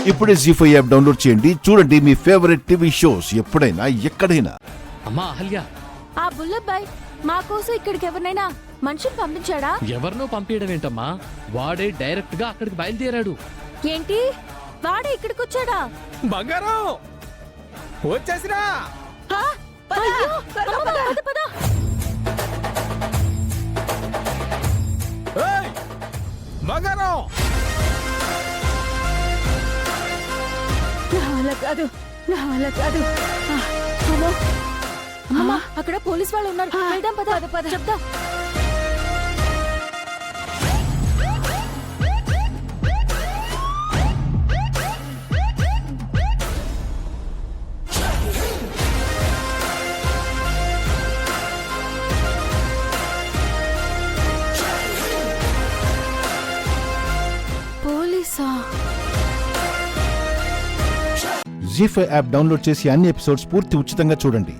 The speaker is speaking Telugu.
ఇప్పుడే జీ5 యాప్ డౌన్లోడ్ చేయండి. చూడండి మీ ఫేవరెట్ టీవీ షోస్ ఎప్పుడైనా ఎక్కడైనా. అమ్మా అహల్య, ఆ బుల్లబ్బాయ్ మా కోసం ఇక్కడికి ఎవరినైనా మనుషులు పంపించాడా? ఎవరినో పంపించడం ఏంటమ్మా, వాడే డైరెక్ట్ గా అక్కడికి బయలుదేరాడు. ఏంటి, వాడే ఇక్కడికి వచ్చాడా? బంగారం వచ్చేసిరా. అయ్యో, అమ్మమ్మ, పద, పద. ఏయ్, బంగారం నా వల్ల కాదు, నా వల్ల కాదు. అమ్మో, అమ్మమ్మ, అక్కడ పోలీస్ వాళ్ళు ఉన్నారు. వెళ్దాం, పద పద పద. చెప్దాం. పోలీసా? జీ5 యాప్ డౌన్లోడ్ చేసి అన్ని ఎపిసోడ్స్ పూర్తి ఉచితంగా చూడండి.